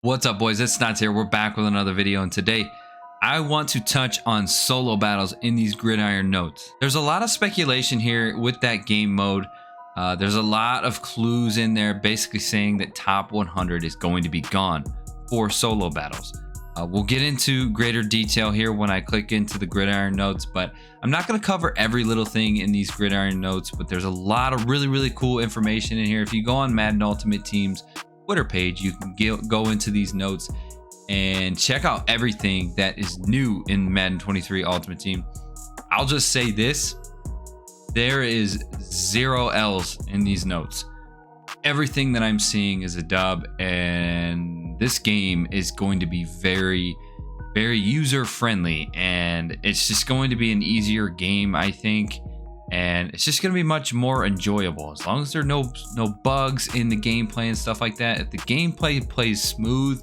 What's up, boys? It's Snots here. We're back with another video, and today I want to touch on solo battles in these Gridiron Notes. There's a lot of speculation here with that game mode. There's a lot of clues in there basically saying that top 100 is going to be gone for solo battles. We'll get into greater detail here when I click into the Gridiron Notes, but I'm not going to cover every little thing in these Gridiron Notes, but there's a lot of really cool information in here. If you go on Madden Ultimate Team's Twitter page, you can go into these notes and check out everything that is new in Madden 23 Ultimate Team. I'll just say this: there is 0 L's in these notes. Everything that I'm seeing is a dub, and this game is going to be very user friendly, and it's just going to be an easier game, I think. And it's just going to be much more enjoyable as long as there are no bugs in the gameplay and stuff like that. If the gameplay plays smooth,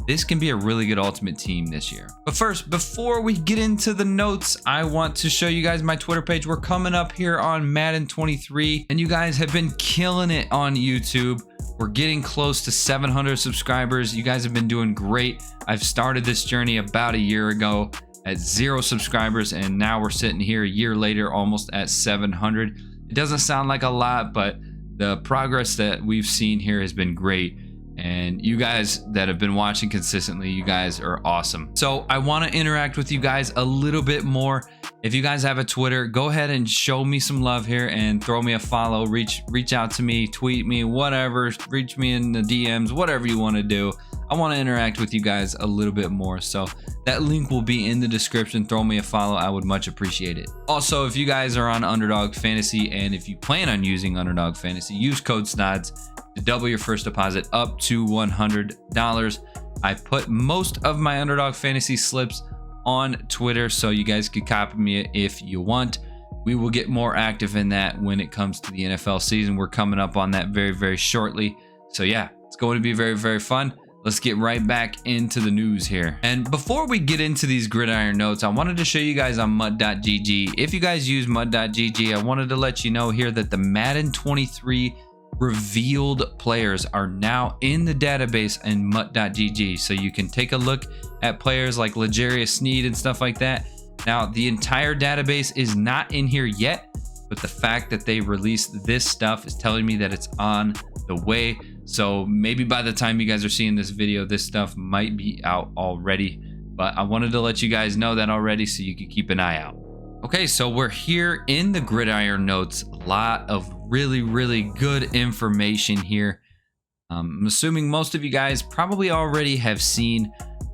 this can be a really good Ultimate Team this year. But first, before we get into the notes, I want to show you guys my Twitter page. We're coming up here on Madden 23, and you guys have been killing it on YouTube. We're getting close to 700 subscribers. You guys have been doing great. I've started this journey about a year ago at 0 subscribers, and now we're sitting here a year later almost at 700. It doesn't sound like a lot, but the progress that we've seen here has been great, and you guys that have been watching consistently, you guys are awesome. So I want to interact with you guys a little bit more. If you guys have a Twitter, go ahead and show me some love here and throw me a follow. Reach out to me, tweet me, whatever, reach me in the DMs, whatever you want to do. I want to interact with you guys a little bit more, so that link will be in the description. Throw me a follow. I would much appreciate it. Also, if you guys are on Underdog Fantasy, and if you plan on using Underdog Fantasy, use code SNODS to double your first deposit up to $100. I put most of my Underdog Fantasy slips on Twitter, so you guys could copy me if you want. We will get more active in that when it comes to the NFL season. We're coming up on that very shortly. So yeah, it's going to be very fun. Let's get right back into the news here. And before we get into these Gridiron Notes, I wanted to show you guys on Mudgg. If you guys use Mudgg, I wanted to let you know here that the Madden 23 revealed players are now in the database in Mudgg. So you can take a look at players like L'Jarius Sneed and stuff like that. Now, the entire database is not in here yet, but the fact that they released this stuff is telling me that it's on the way. So maybe by the time you guys are seeing this video, this stuff might be out already, but I wanted to let you guys know that already so you could keep an eye out. Okay, so we're here in the Gridiron Notes. A lot of really good information here. I'm assuming most of you guys probably already have seen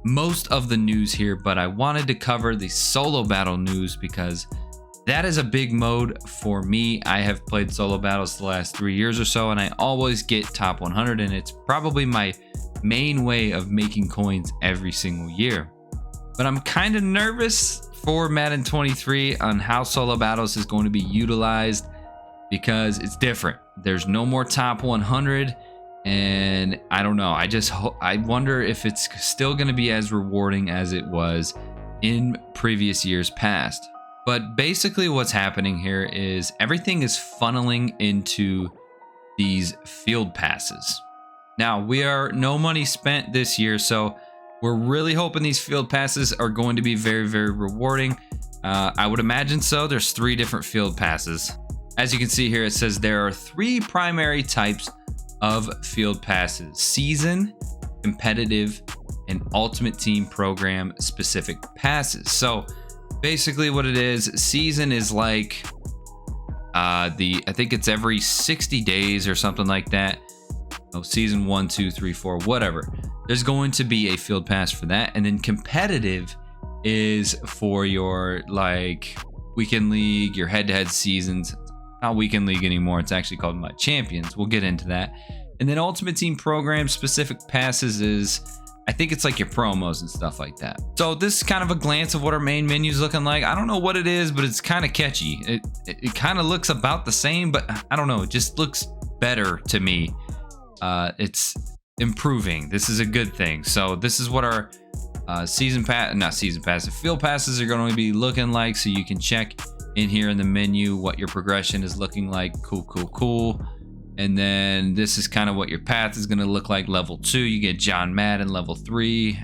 most of the news here, but I wanted to cover the solo battle news because that is a big mode for me. I have played solo battles the last 3 years or so, and I always get top 100, and it's probably my main way of making coins every single year. But I'm kind of nervous for Madden 23 on how solo battles is going to be utilized because it's different. There's no more top 100, and I don't know. I wonder if it's still going to be as rewarding as it was in previous years past. But basically what's happening here is everything is funneling into these field passes. Now, we are no money spent this year, so we're really hoping these field passes are going to be very rewarding. I would imagine so. There's 3 different field passes. As you can see here, it says there are 3 primary types of field passes: season, competitive, and Ultimate Team program specific passes. So basically what it is, season is like I think it's every 60 days or something like that. Oh, season 1, 2, 3, 4, whatever. There's going to be a field pass for that. And then competitive is for your like weekend league, your head-to-head seasons. Not weekend league anymore. It's actually called Mudgg Champions. We'll get into that. And then Ultimate Team program specific passes is, I think it's like your promos and stuff like that. So this is kind of a glance of what our main menu is looking like. I don't know what it is, but it's kind of catchy. It kind of looks about the same, but I don't know. It just looks better to me. It's improving. This is a good thing. So this is what our field passes are going to be looking like. So you can check in here in the menu what your progression is looking like. Cool. And then this is kind of what your path is going to look like. Level 2, you get John Madden. Level 3,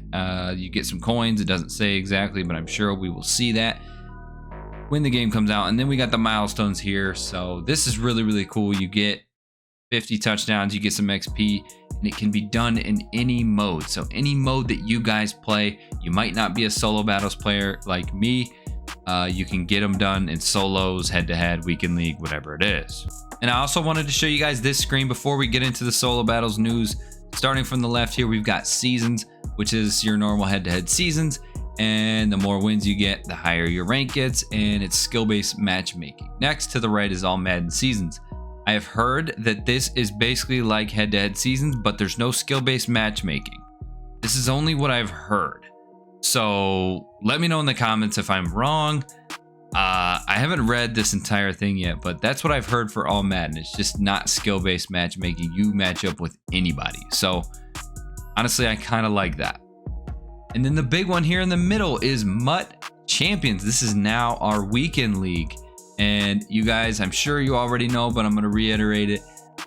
you get some coins. It doesn't say exactly, but I'm sure we will see that when the game comes out. And then we got the milestones here. So this is really, really cool. You get 50 touchdowns, you get some XP, and it can be done in any mode. So any mode that you guys play, you might not be a solo battles player like me. You can get them done in solos, head-to-head, weekend league, whatever it is. And I also wanted to show you guys this screen before we get into the solo battles news. Starting from the left here, we've got seasons, which is your normal head-to-head seasons. And the more wins you get, the higher your rank gets, and it's skill-based matchmaking. Next to the right is all Madden seasons. I have heard that this is basically like head-to-head seasons, but there's no skill-based matchmaking. This is only what I've heard. So let me know in the comments if I'm wrong. I haven't read this entire thing yet, but that's what I've heard for all Madden. It's just not skill-based matchmaking. You match up with anybody. So honestly, I kind of like that. And then the big one here in the middle is Mudgg Champions. This is now our weekend league. And you guys, I'm sure you already know, but I'm going to reiterate it.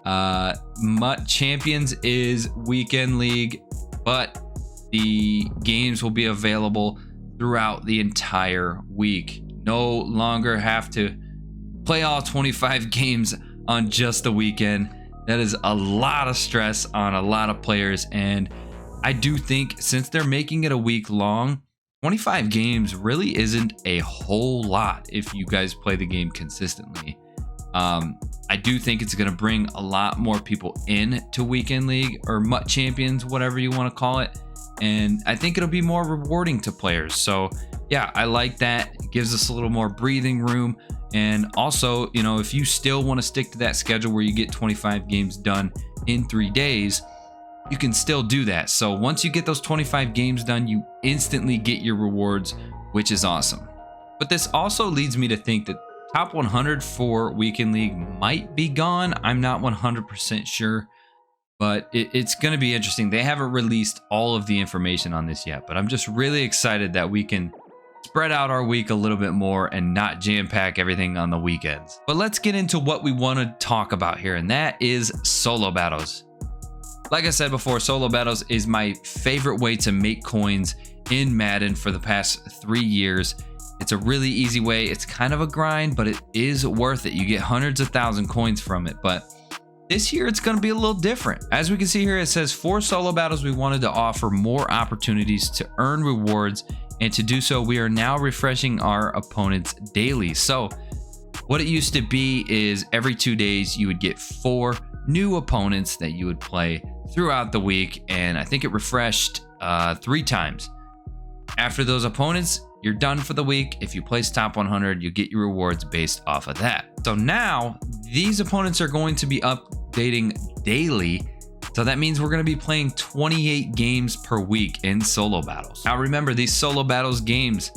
Mudgg Champions is weekend league, but the games will be available throughout the entire week. No longer have to play all 25 games on just the weekend. That is a lot of stress on a lot of players. And I do think since they're making it a week long, 25 games really isn't a whole lot if you guys play the game consistently. I do think it's going to bring a lot more people in to Weekend League or Mudgg Champions, whatever you want to call it. And I think it'll be more rewarding to players. So yeah, I like that. It gives us a little more breathing room. And also, you know, if you still want to stick to that schedule where you get 25 games done in 3 days, you can still do that. So once you get those 25 games done, you instantly get your rewards, which is awesome. But this also leads me to think that top 100 for Weekend League might be gone. I'm not 100% sure, but it's going to be interesting. They haven't released all of the information on this yet, but I'm just really excited that we can spread out our week a little bit more and not jam-pack everything on the weekends. But let's get into what we want to talk about here, and that is solo battles. Like I said before, solo battles is my favorite way to make coins in Madden for the past 3 years. It's a really easy way. It's kind of a grind, but it is worth it. You get hundreds of thousand coins from it. But this year, it's going to be a little different. As we can see here, it says for solo battles, we wanted to offer more opportunities to earn rewards. And to do so, we are now refreshing our opponents daily. So what it used to be is every 2 days, you would get 4 new opponents that you would play throughout the week. And I think it refreshed 3 times. After those opponents, you're done for the week. If you place top 100, you get your rewards based off of that. So now these opponents are going to be updating daily. So that means we're going to be playing 28 games per week in solo battles. Now remember, these solo battles games,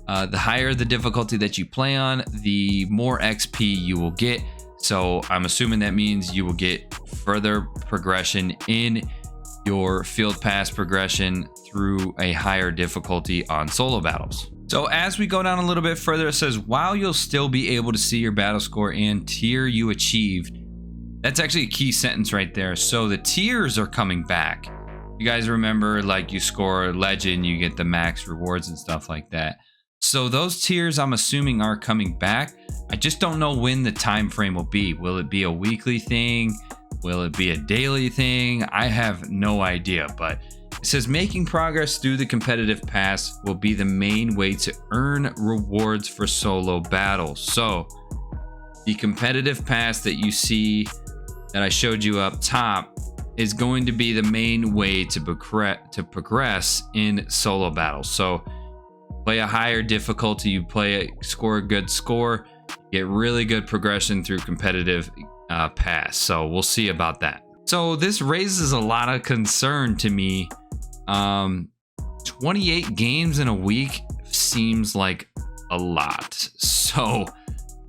the higher the difficulty that you play on, the more XP you will get. So I'm assuming that means you will get further progression in your field pass progression through a higher difficulty on solo battles. So as we go down a little bit further, it says while you'll still be able to see your battle score and tier you achieved. That's actually a key sentence right there. So the tiers are coming back. You guys remember, like, you score legend, you get the max rewards and stuff like that. So those tiers, I'm assuming, are coming back. I just don't know when the time frame will be. Will it be a weekly thing? Will it be a daily thing? I have no idea, but it says making progress through the competitive pass will be the main way to earn rewards for solo battles. So the competitive pass that you see that I showed you up top is going to be the main way to progress in solo battles. So play a higher difficulty, you score a good score, get really good progression through competitive pass. So we'll see about that. So this raises a lot of concern to me. 28 games in a week seems like a lot. So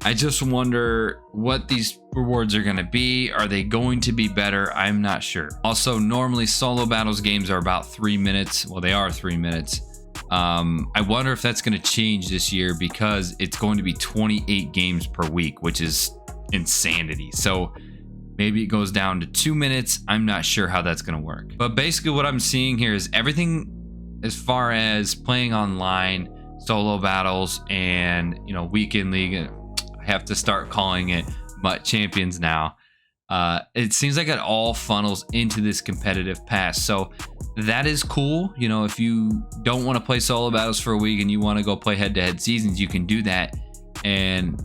I just wonder what these rewards are going to be. Are they going to be better? I'm not sure. Also, normally solo battles games are about 3 minutes. Well, they are 3 minutes. I wonder if that's going to change this year because it's going to be 28 games per week, which is insanity. So Maybe it goes down to 2 minutes. I'm not sure how that's going to work. But basically what I'm seeing here is everything as far as playing online, solo battles, and, you know, weekend league. I have to start calling it MUT Champions now. It seems like it all funnels into this competitive pass. So that is cool. You know, if you don't want to play solo battles for a week and you want to go play head-to-head seasons, you can do that. And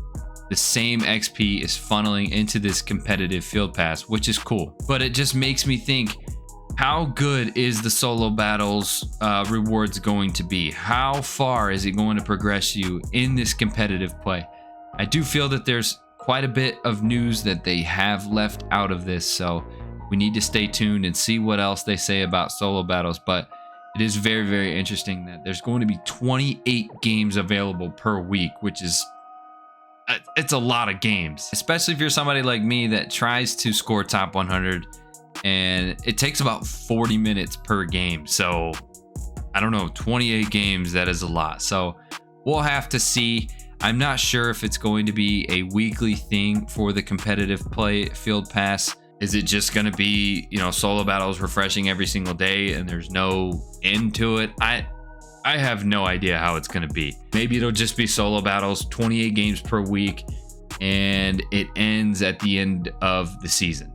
the same XP is funneling into this competitive field pass, which is cool. But it just makes me think, how good is the solo battles rewards going to be? How far is it going to progress you in this competitive play? I do feel that there's quite a bit of news that they have left out of this, so we need to stay tuned and see what else they say about solo battles. But it is very, very interesting that there's going to be 28 games available per week, which is it's a lot of games, especially if you're somebody like me that tries to score top 100, and it takes about 40 minutes per game. So I don't know, 28 games, that is a lot. So we'll have to see. I'm not sure if it's going to be a weekly thing for the competitive play field pass. Is it just going to be, you know, solo battles refreshing every single day and there's no end to it? I have no idea how it's going to be. Maybe it'll just be solo battles, 28 games per week, and it ends at the end of the season.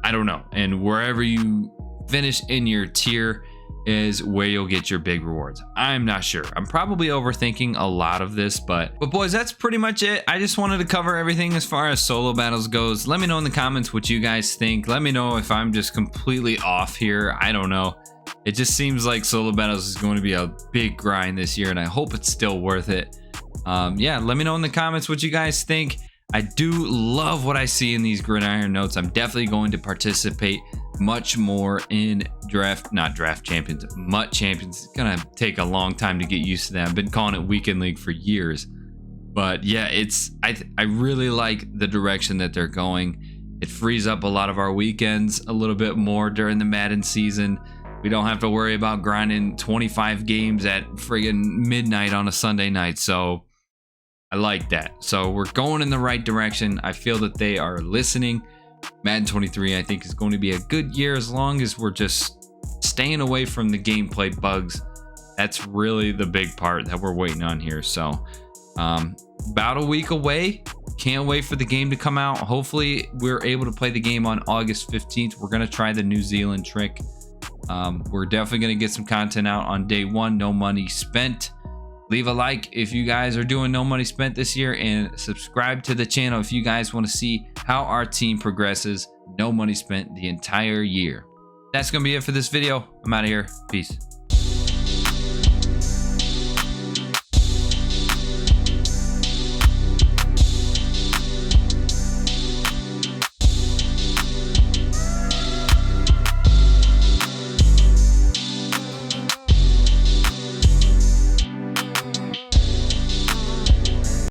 I don't know. And wherever you finish in your tier is where you'll get your big rewards. I'm not sure. I'm probably overthinking a lot of this, but boys, that's pretty much it. I just wanted to cover everything as far as solo battles goes. Let me know in the comments what you guys think. Let me know if I'm just completely off here. I don't know. It just seems like solo battles is going to be a big grind this year, and I hope it's still worth it. Yeah, let me know in the comments what you guys think. I do love what I see in these Gridiron Notes. I'm definitely going to participate much more in MUT Champions. It's gonna take a long time to get used to that. I've been calling it weekend league for years, but yeah, I really like the direction that they're going. It frees up a lot of our weekends a little bit more during the Madden season. We don't have to worry about grinding 25 games at friggin' midnight on a Sunday night. So I like that. So we're going in the right direction. I feel that they are listening. Madden 23, I think, is going to be a good year as long as we're just staying away from the gameplay bugs. That's really the big part that we're waiting on here. So about a week away. Can't wait for the game to come out. Hopefully we're able to play the game on August 15th. We're going to try the New Zealand trick. We're definitely going to get some content out on day one. No money spent. Leave a like if you guys are doing no money spent this year, and subscribe to the channel if you guys want to see how our team progresses no money spent the entire year. That's going to be it for this video. I'm out of here. Peace.